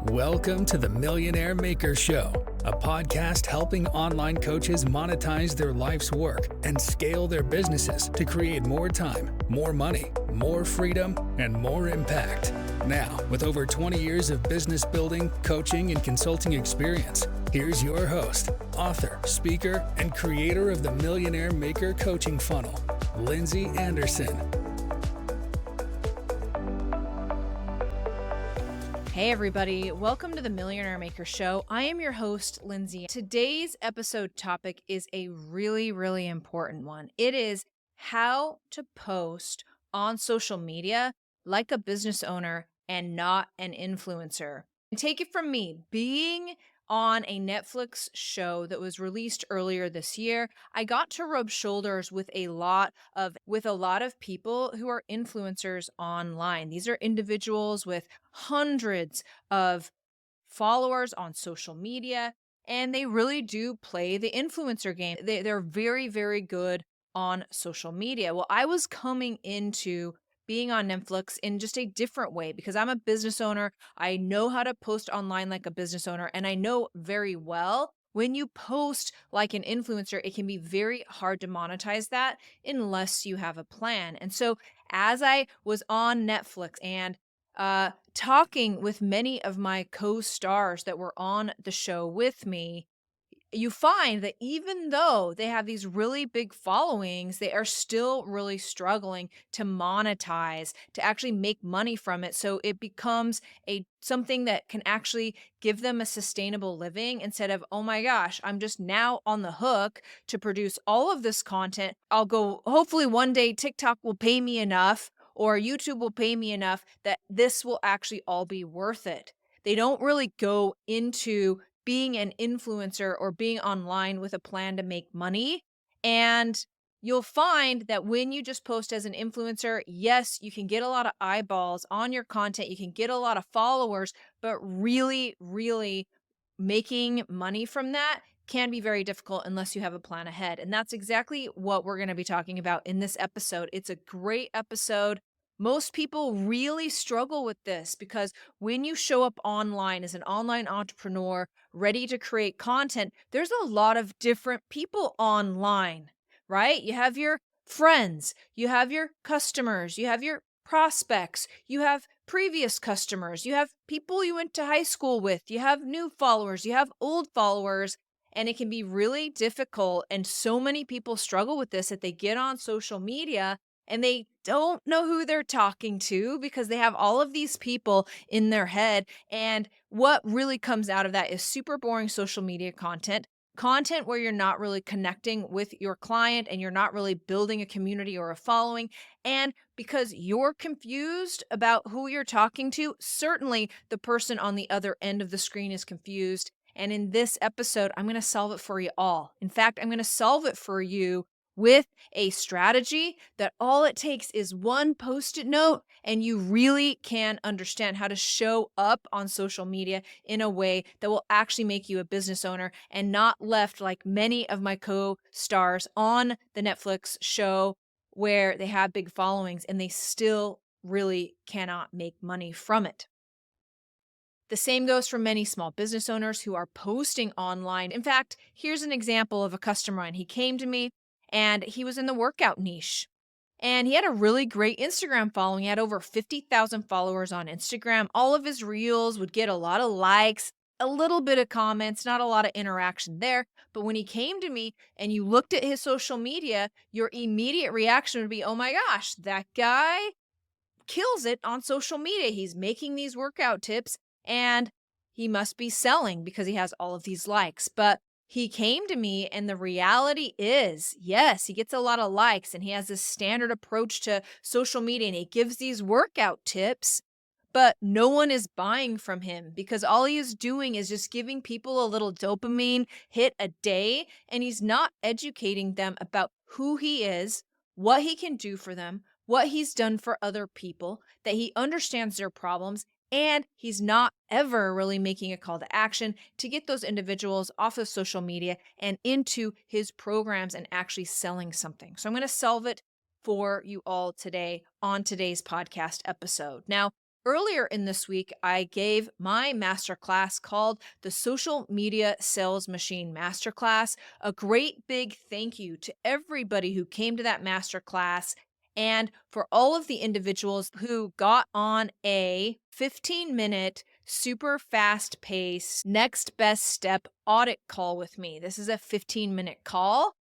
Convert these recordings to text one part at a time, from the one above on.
Welcome to the Millionaire Maker Show, a podcast helping online coaches monetize their life's work and scale their businesses to create more time, more money, more freedom, and more impact. Now, with over 20 years of business building, coaching, and consulting experience, here's your host, author, speaker, and creator of the Millionaire Maker Coaching Funnel, Lindsay Anderson. Hey everybody, welcome to the Millionaire Maker Show. I am your host, Lindsay. Today's episode topic is a really important one. It is how to post on social media like a business owner and not an influencer. And take it from me, being on a Netflix show that was released earlier this year, I got to rub shoulders with a lot of people who are influencers online. These are individuals with hundreds of followers on social media, and they really do play the influencer game. They're very good on social media. Well, I was coming into being on Netflix in just a different way because I'm a business owner. I know how to post online like a business owner, and I know very well when you post like an influencer, it can be very hard to monetize that unless you have a plan. And so as I was on Netflix and talking with many of my co-stars that were on the show with me, you find that even though they have these really big followings, they are still really struggling to monetize, to actually make money from it. So it becomes something that can actually give them a sustainable living instead of, oh my gosh, I'm just now on the hook to produce all of this content. Hopefully one day TikTok will pay me enough or YouTube will pay me enough that this will actually all be worth it. They don't really go into being an influencer or being online with a plan to make money. And you'll find that when you just post as an influencer, yes, you can get a lot of eyeballs on your content. You can get a lot of followers, but really making money from that can be very difficult unless you have a plan ahead. And that's exactly what we're going to be talking about in this episode. It's a great episode. Most people really struggle with this because when you show up online as an online entrepreneur ready to create content, there's a lot of different people online, right? You have your friends, you have your customers, you have your prospects, you have previous customers, you have people you went to high school with, you have new followers, you have old followers, and it can be really difficult. And so many people struggle with this that they get on social media and they don't know who they're talking to because they have all of these people in their head. And what really comes out of that is super boring social media content where you're not really connecting with your client and you're not really building a community or a following. And because you're confused about who you're talking to, certainly the person on the other end of the screen is confused. And in this episode, I'm going to solve it for you all. In fact, I'm going to solve it for you with a strategy that all it takes is one Post-it note, and you really can understand how to show up on social media in a way that will actually make you a business owner and not left like many of my co-stars on the Netflix show where they have big followings and they still really cannot make money from it. The same goes for many small business owners who are posting online. In fact, here's an example of a customer, and he came to me and he was in the workout niche. And he had a really great Instagram following. He had over 50,000 followers on Instagram. All of his reels would get a lot of likes, a little bit of comments, not a lot of interaction there. But when he came to me and you looked at his social media, your immediate reaction would be, oh my gosh, that guy kills it on social media. He's making these workout tips and he must be selling because he has all of these likes. But he came to me and the reality is, yes, he gets a lot of likes and he has this standard approach to social media and he gives these workout tips, but no one is buying from him because all he is doing is just giving people a little dopamine hit a day, and he's not educating them about who he is, what he can do for them, what he's done for other people, that he understands their problems, and he's not ever really making a call to action to get those individuals off of social media and into his programs and actually selling something. So I'm going to solve it for you all today on today's podcast episode. Now, Earlier in this week, I gave my masterclass called the Social Media Sales Machine Masterclass. A great big thank you to everybody who came to that masterclass and for all of the individuals who got on a 15-minute, super fast paced, next best step audit call with me. This is a 15-minute call.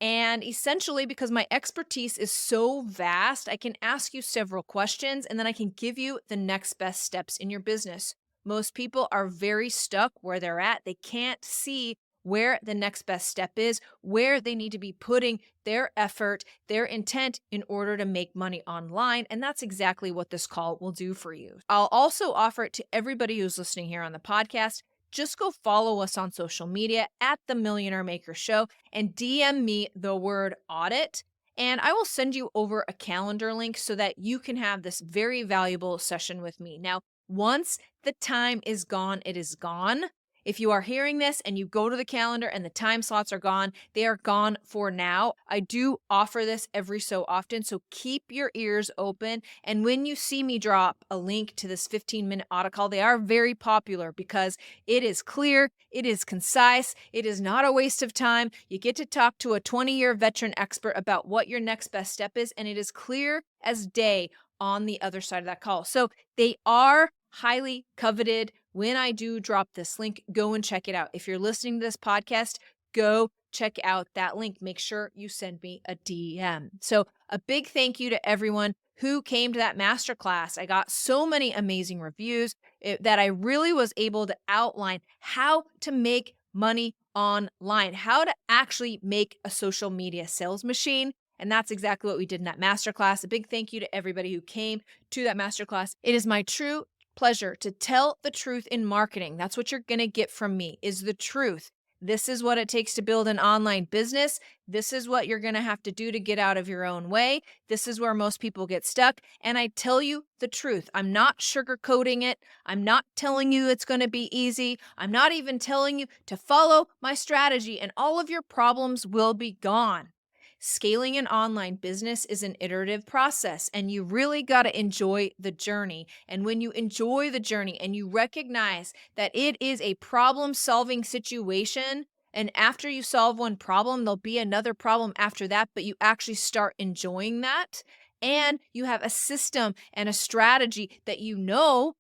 And essentially, because my expertise is so vast, I can ask you several questions and then I can give you the next best steps in your business. Most people are very stuck where they're at. They can't see where the next best step is, where they need to be putting their effort, their intent in order to make money online. And that's exactly what this call will do for you. I'll also offer it to everybody who's listening here on the podcast. Just go follow us on social media at The Millionaire Maker Show and DM me the word audit. And I will send you over a calendar link so that you can have this very valuable session with me. Now, once the time is gone, it is gone. If you are hearing this and you go to the calendar and the time slots are gone, they are gone for now. I do offer this every so often, so keep your ears open. And when you see me drop a link to this 15-minute audit call, they are very popular because it is clear, it is concise, it is not a waste of time. You get to talk to a 20-year veteran expert about what your next best step is, and it is clear as day on the other side of that call. So they are highly coveted. When I do drop this link, go and check it out. If you're listening to this podcast, go check out that link. Make sure you send me a DM. So a big thank you to everyone who came to that masterclass. I got so many amazing reviews that I really was able to outline how to make money online, how to actually make a social media sales machine. And that's exactly what we did in that masterclass. A big thank you to everybody who came to that masterclass. It is my true pleasure to tell the truth in marketing. That's what you're going to get from me, is the truth. This is what it takes to build an online business. This is what you're going to have to do to get out of your own way. This is where most people get stuck. And I tell you the truth. I'm not sugarcoating it. I'm not telling you it's going to be easy. I'm not even telling you to follow my strategy and all of your problems will be gone. Scaling an online business is an iterative process, and you really got to enjoy the journey. And when you enjoy the journey and you recognize that it is a problem-solving situation, and after you solve one problem, there'll be another problem after that, but you actually start enjoying that, and you have a system and a strategy that you know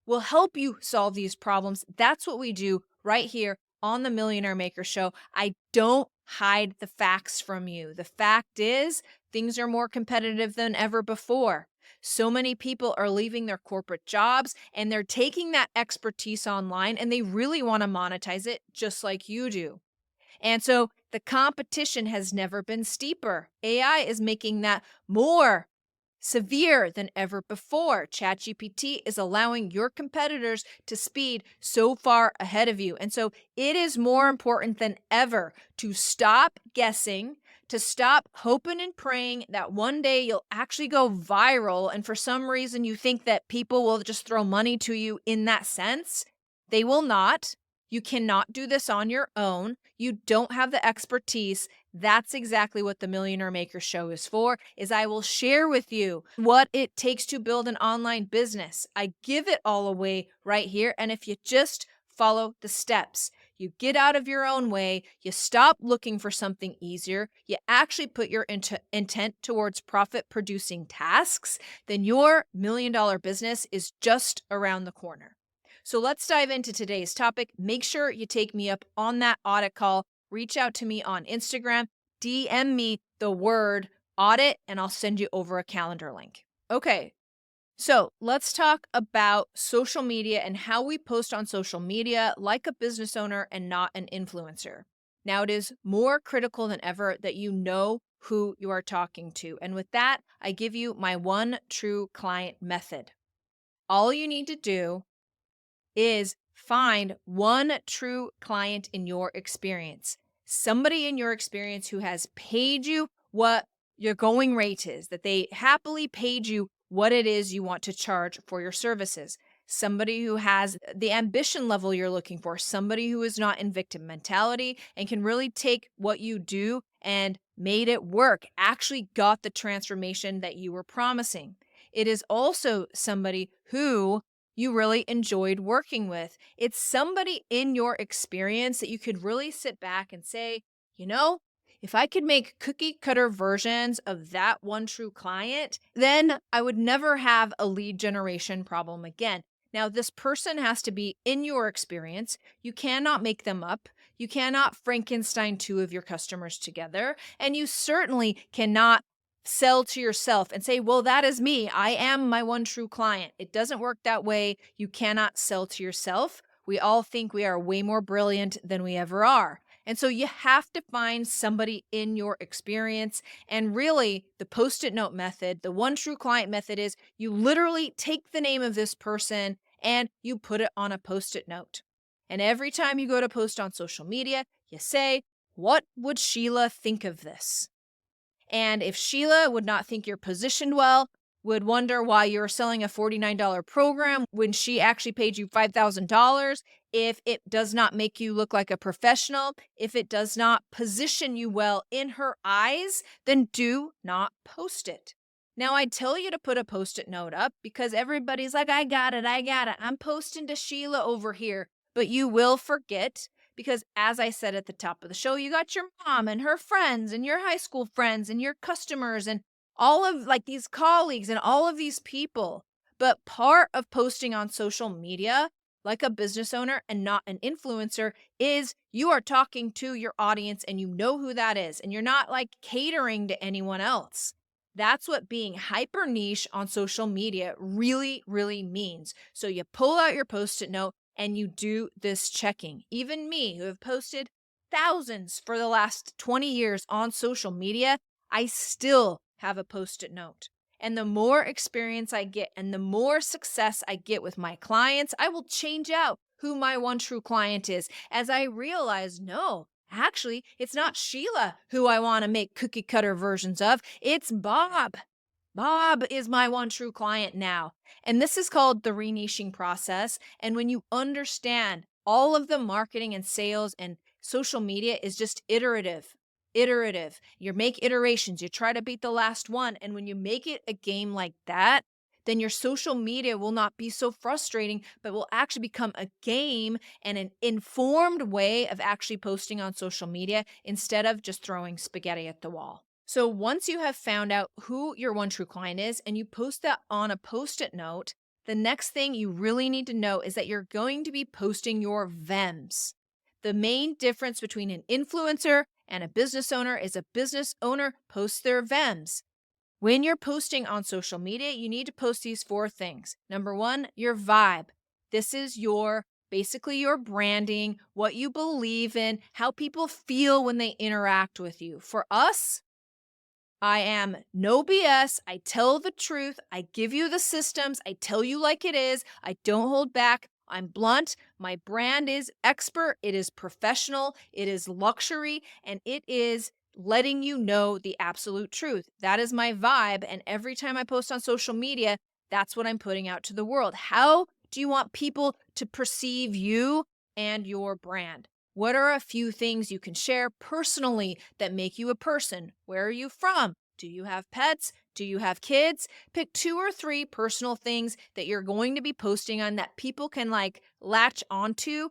will help you solve these problems. That's what we do right here on the Millionaire Maker Show. I don't hide the facts from you. The fact is, things are more competitive than ever before. So many people are leaving their corporate jobs and they're taking that expertise online and they really want to monetize it just like you do. And so the competition has never been steeper. AI is making that more severe than ever before. ChatGPT is allowing your competitors to speed so far ahead of you. And so it is more important than ever to stop guessing, to stop hoping and praying that one day you'll actually go viral. And for some reason, you think that people will just throw money to you in that sense. They will not. You cannot do this on your own. You don't have the expertise. That's exactly what the Millionaire Maker Show is for, is I will share with you what it takes to build an online business. I give it all away right here. And if you just follow the steps, you get out of your own way, you stop looking for something easier, you actually put your intent towards profit producing tasks, then your $1 million business is just around the corner. So let's dive into today's topic. Make sure you take me up on that audit call. Reach out to me on Instagram, DM me the word audit, and I'll send you over a calendar link. Okay, so let's talk about social media and how we post on social media like a business owner and not an influencer. Now, it is more critical than ever that you know who you are talking to. And with that, I give you my one true client method. All you need to do is find one true client in your experience. Somebody in your experience who has paid you what your going rate is, that they happily paid you what it is you want to charge for your services. Somebody who has the ambition level you're looking for, somebody who is not in victim mentality and can really take what you do and made it work, actually got the transformation that you were promising. It is also somebody who you really enjoyed working with. It's somebody in your experience that you could really sit back and say, you know, if I could make cookie cutter versions of that one true client, then I would never have a lead generation problem again. Now, this person has to be in your experience. You cannot make them up. You cannot Frankenstein two of your customers together. And you certainly cannot sell to yourself and say, well, that is me. I am my one true client. It doesn't work that way. You cannot sell to yourself. We all think we are way more brilliant than we ever are. And so you have to find somebody in your experience. And really, the post-it note method, the one true client method is you literally take the name of this person and you put it on a post-it note. And every time you go to post on social media, you say, what would Sheila think of this? And if Sheila would not think you're positioned well, would wonder why you're selling a $49 program when she actually paid you $5,000, if it does not make you look like a professional, if it does not position you well in her eyes, then do not post it. Now, I tell you to put a post-it note up because everybody's like, I got it. I'm posting to Sheila over here. But you will forget because, as I said at the top of the show, you got your mom and her friends and your high school friends and your customers and all of like these colleagues and all of these people. But part of posting on social media, like a business owner and not an influencer, is you are talking to your audience and you know who that is. And you're not like catering to anyone else. That's what being hyper niche on social media really, really means. So you pull out your post-it note and you do this checking. Even me, who have posted thousands for the last 20 years on social media, I still have a post-it note. And the more experience I get and the more success I get with my clients, I will change out who my one true client is as I realize, no, actually, it's not Sheila who I want to make cookie cutter versions of. It's Bob. Bob is my one true client now. And this is called the re-niching process. And when you understand all of the marketing and sales and social media is just iterative. You make iterations. You try to beat the last one. And when you make it a game like that, then your social media will not be so frustrating, but will actually become a game and an informed way of actually posting on social media instead of just throwing spaghetti at the wall. So once you have found out who your one true client is and you post that on a post-it note, the next thing you really need to know is that you're going to be posting your VEMs. The main difference between an influencer and a business owner is a business owner posts their VEMs. When you're posting on social media, you need to post these 4 things. Number 1, your vibe. This is basically your branding, what you believe in, how people feel when they interact with you. For us, I am no BS. I tell the truth. I give you the systems. I tell you like it is. I don't hold back. I'm blunt. My brand is expert. It is professional. It is luxury. And it is letting you know the absolute truth. That is my vibe. And every time I post on social media, that's what I'm putting out to the world. How do you want people to perceive you and your brand? What are a few things you can share personally that make you a person? Where are you from? Do you have pets? Do you have kids? Pick 2 or 3 personal things that you're going to be posting on that people can latch onto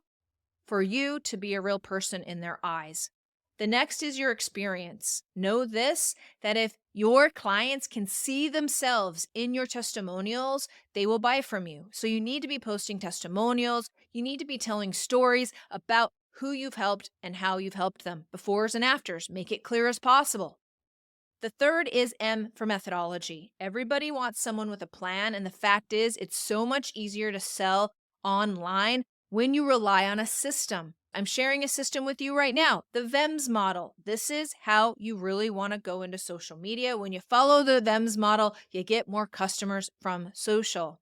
for you to be a real person in their eyes. The next is your experience. Know this, that if your clients can see themselves in your testimonials, they will buy from you. So you need to be posting testimonials. You need to be telling stories about who you've helped and how you've helped them, befores and afters. Make it clear as possible. The third is M for methodology. Everybody wants someone with a plan, and the fact is it's so much easier to sell online when you rely on a system. I'm sharing a system with you right now, the VEMS model. This is how you really want to go into social media. When you follow the VEMS model, you get more customers from social.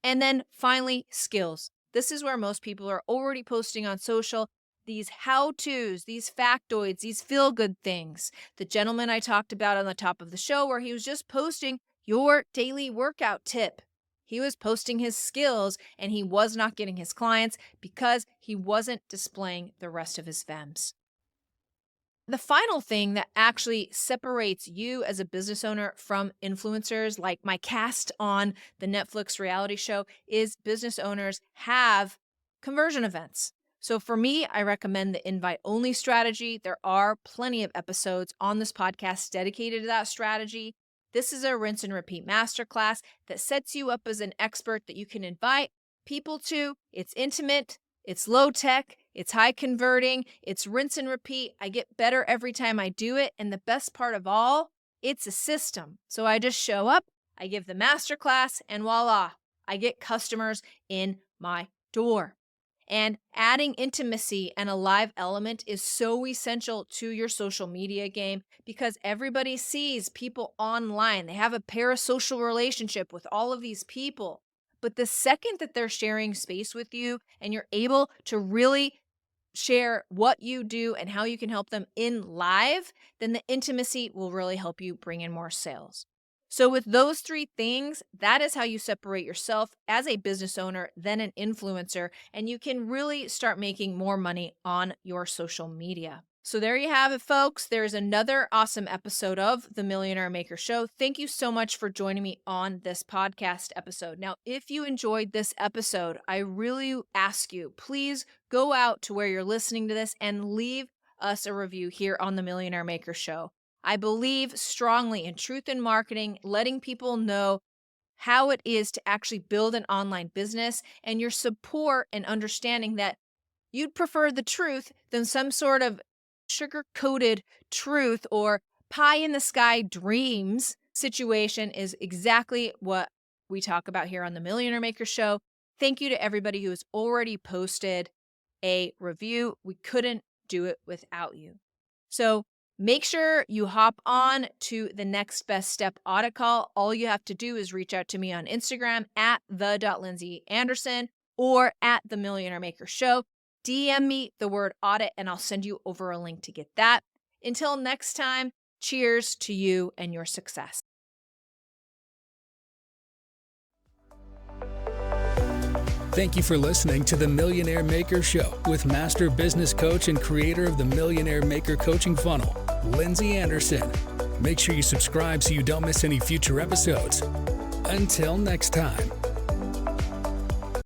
And then finally, skills. This is where most people are already posting on social. These how-tos, these factoids, these feel-good things. The gentleman I talked about on the top of the show where he was just posting your daily workout tip. He was posting his skills and he was not getting his clients because he wasn't displaying the rest of his VEMs. The final thing that actually separates you as a business owner from influencers, like my cast on the Netflix reality show, is business owners have conversion events. So for me, I recommend the invite only strategy. There are plenty of episodes on this podcast dedicated to that strategy. This is a rinse and repeat masterclass that sets you up as an expert that you can invite people to. It's intimate. It's low tech, it's high converting, it's rinse and repeat. I get better every time I do it. And the best part of all, it's a system. So I just show up, I give the masterclass, and voila, I get customers in my door. And adding intimacy and a live element is so essential to your social media game because everybody sees people online. They have a parasocial relationship with all of these people. But the second that they're sharing space with you and you're able to really share what you do and how you can help them in live, then the intimacy will really help you bring in more sales. So with those three things, that is how you separate yourself as a business owner, then an influencer, and you can really start making more money on your social media. So there you have it, folks. There's another awesome episode of The Millionaire Maker Show. Thank you so much for joining me on this podcast episode. Now, if you enjoyed this episode, I really ask you, please go out to where you're listening to this and leave us a review here on The Millionaire Maker Show. I believe strongly in truth in marketing, letting people know how it is to actually build an online business, and your support and understanding that you'd prefer the truth than some sort of sugar-coated truth or pie-in-the-sky dreams situation is exactly what we talk about here on The Millionaire Maker Show. Thank you to everybody who has already posted a review. We couldn't do it without you. So make sure you hop on to the Next Best Step audit call. All you have to do is reach out to me on Instagram at the.lindsayAnderson or at The Millionaire Maker Show. DM me the word audit and I'll send you over a link to get that. Until next time, cheers to you and your success. Thank you for listening to The Millionaire Maker Show with master business coach and creator of the Millionaire Maker coaching funnel, Lindsay Anderson. Make sure you subscribe so you don't miss any future episodes. Until next time.